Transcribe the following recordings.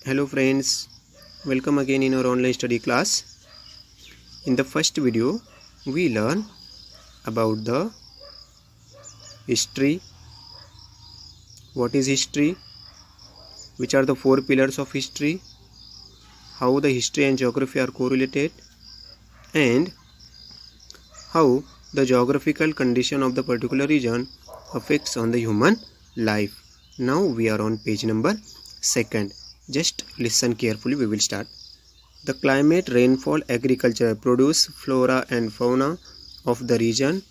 Hello friends, welcome again in our online study class. In the first video, we learn about the history. What is history? Which are the four pillars of history? How the history and geography are correlated? And how the geographical condition of the particular region affects on the human life. Now we are on page number 2. Just listen carefully, we will start. The climate, rainfall, agriculture, produce, flora and fauna of the region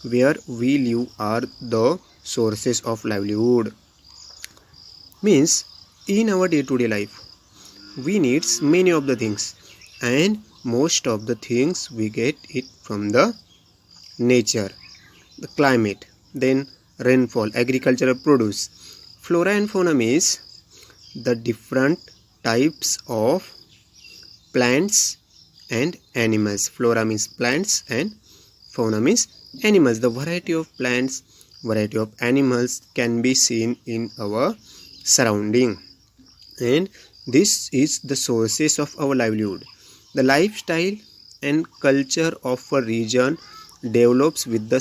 where we live are the sources of livelihood. Means in our day-to-day life, we need many of the things, and most of the things we get it from the nature. The climate, then rainfall, agricultural produce. Flora and fauna means the different types of plants and animals. Flora means plants and fauna means animals. The variety of plants, variety of animals can be seen in our surrounding, and this is the sources of our livelihood. The lifestyle and culture of a region develops with the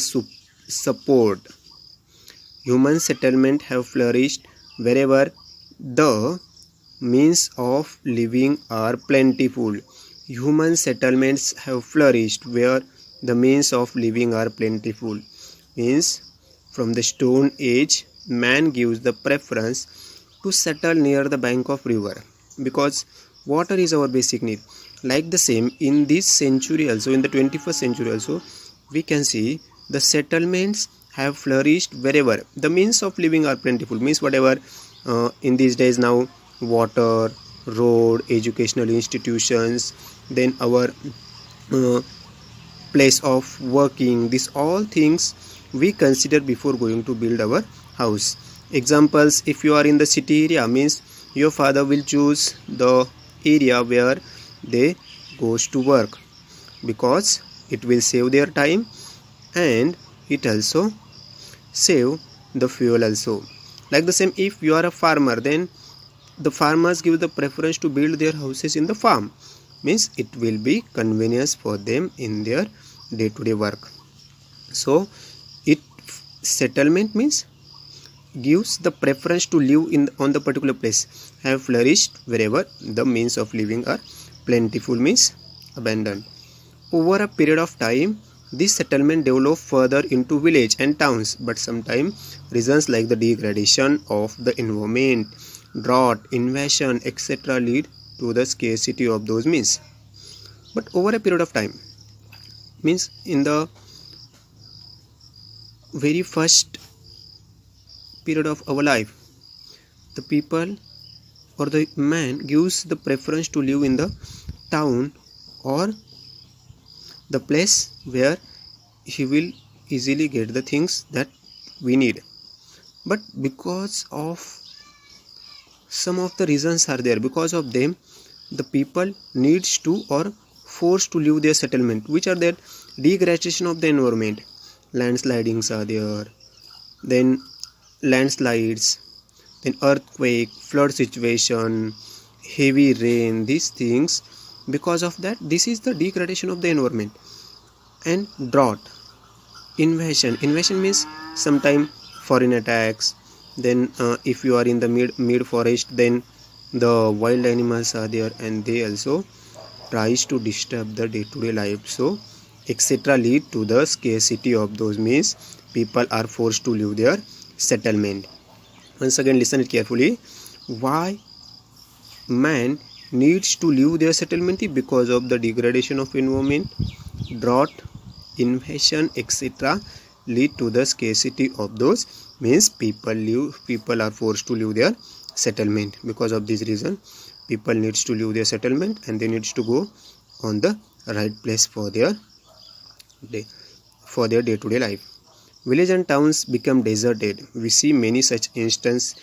support. Human settlement have flourished wherever the means of living are plentiful. Human settlements have flourished where the means of living are plentiful. Means from the Stone Age, man gives the preference to settle near the bank of river because water is our basic need. Like the same in this century also, in the 21st century also, we can see the settlements have flourished wherever the means of living are plentiful. Means whatever in these days now, water, road, educational institutions, then our place of working, these all things we consider before going to build our house. Examples, if you are in the city area, means your father will choose the area where they goes to work because it will save their time and it also save the fuel also. Like the same, if you are a farmer, then the farmers give the preference to build their houses in the farm. Means it will be convenience for them in their day-to-day work. So it settlement means gives the preference to live in on the particular place, have flourished wherever the means of living are plentiful means abundant. Over a period of time, this settlement developed further into village and towns, but sometimes reasons like the degradation of the environment, drought, invasion, etc. lead to the scarcity of those means. But over a period of time, means in the very first period of our life, the people or the man gives the preference to live in the town or the place where he will easily get the things that we need. But because of some of the reasons are there, because of them the people needs to or forced to leave their settlement, which are that degradation of the environment, landslidings are there, then landslides, then earthquake, flood situation, heavy rain, these things. Because of that, this is the degradation of the environment. And drought, invasion means sometime foreign attacks. Then if you are in the mid forest, then the wild animals are there and they also tries to disturb the day-to-day life, so etc. lead to the scarcity of those means people are forced to leave their settlement. Once again listen it carefully. Why man needs to leave their settlement? Because of the degradation of environment, drought, invasion, etc. lead to the scarcity of those means people are forced to leave their settlement. Because of this reason, people needs to leave their settlement and they needs to go on the right place for their day-to-day life. Villages and towns become deserted. We see many such instances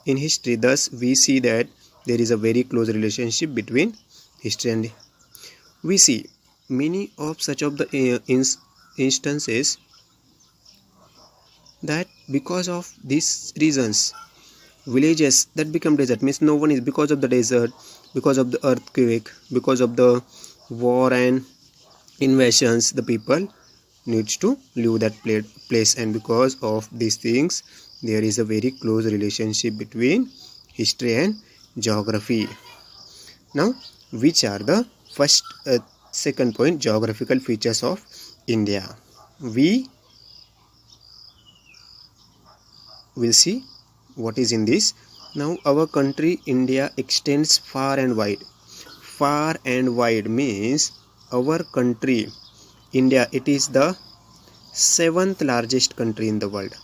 in history. Thus we see that there is a very close relationship between history and we see many of such of the instances that because of these reasons, villages that become desert, means no one is, because of the desert, because of the earthquake, because of the war and invasions, the people needs to leave that place, and because of these things there is a very close relationship between history and geography. Now, which are the second point, geographical features of India? We will see what is in this. Now, our country India extends far and wide. Far and wide means our country India, it is the 7th largest country in the world.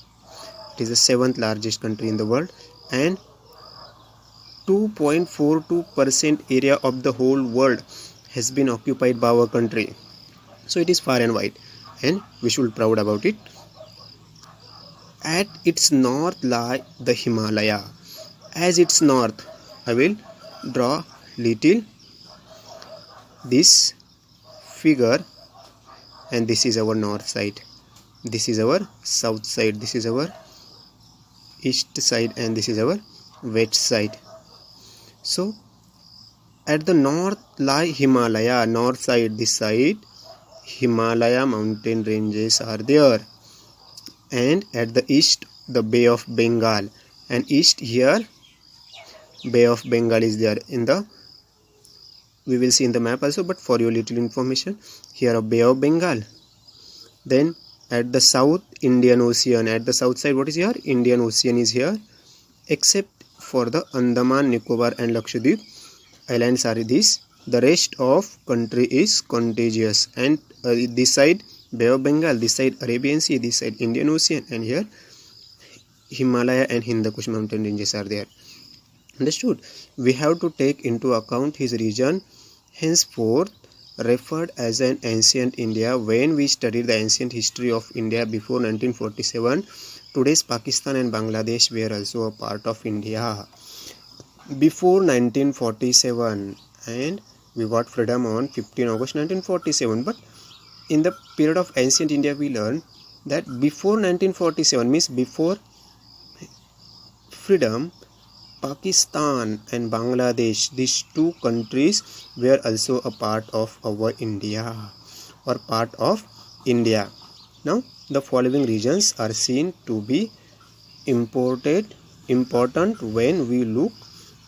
It is the 7th largest country in the world, and 2.42% area of the whole world has been occupied by our country. So it is far and wide, and we should be proud about it. At its north lie the Himalaya. As its north, I will draw little this figure, and this is our north side, this is our south side, this is our east side, and this is our west side. So at the north lie Himalaya, north side, this side Himalaya mountain ranges are there, and at the east the Bay of Bengal, and east here Bay of Bengal is there. In the, we will see in the map also, but for your little information, here a Bay of Bengal. Then at the south Indian Ocean, at the south side what is here, Indian Ocean is here, except for the Andaman, Nicobar and Lakshadweep islands are this. The rest of country is contiguous, and this side Bay of Bengal, this side Arabian Sea, this side Indian Ocean, and here Himalaya and Hindu Kush mountain ranges are there. Understood? We have to take into account his region, henceforth referred as an ancient India. When we studied the ancient history of India before 1947, today's Pakistan and Bangladesh were also a part of India before 1947, and we got freedom on 15 August 1947. But in the period of ancient India, we learned that before 1947, means before freedom, Pakistan and Bangladesh, these two countries were also a part of our India, or part of India. Now, the following regions are seen to be important when we look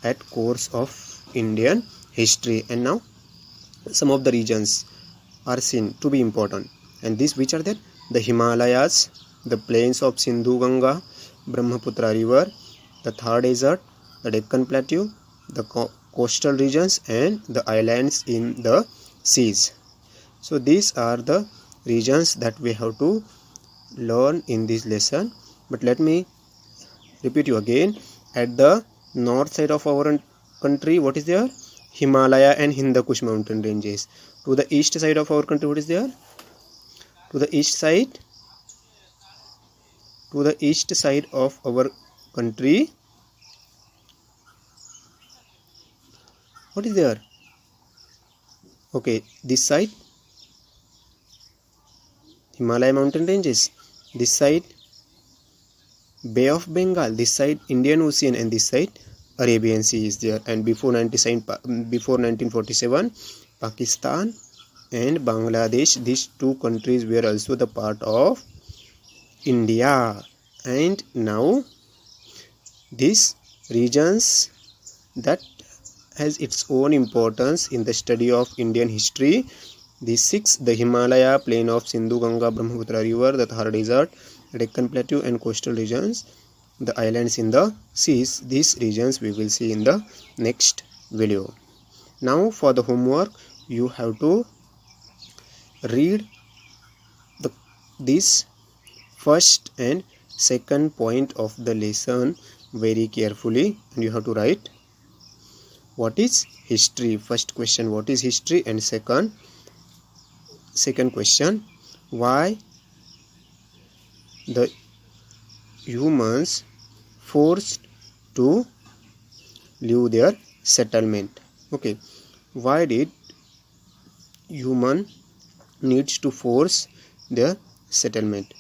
at course of Indian history. And now some of the regions are seen to be important, and these which are there: the Himalayas, the plains of Sindhu Ganga, Brahmaputra river, the Thar desert, the Deccan plateau, the coastal regions, and the islands in the seas. So these are the regions that we have to learn in this lesson. But let me repeat you again. At the north side of our country, what is there? Himalaya and Hindu Kush mountain ranges. To the east side of our country, what is there? To the east side of our country, what is there? Okay, this side Himalaya mountain ranges, this side Bay of Bengal, this side Indian Ocean, and this side Arabian Sea is there. And before 1947, Pakistan and Bangladesh, these two countries were also the part of India. And now these regions that has its own importance in the study of Indian history. These six: the Himalaya, plain of Sindhu Ganga, Brahmaputra river, the Thar desert, Deccan plateau and coastal regions, the islands in the seas. These regions we will see in the next video. Now for the homework, you have to read this first and second point of the lesson very carefully, and you have to write what is history. First question, what is history? And second question, why the humans forced to leave their settlement. Okay, why did human needs to force their settlement?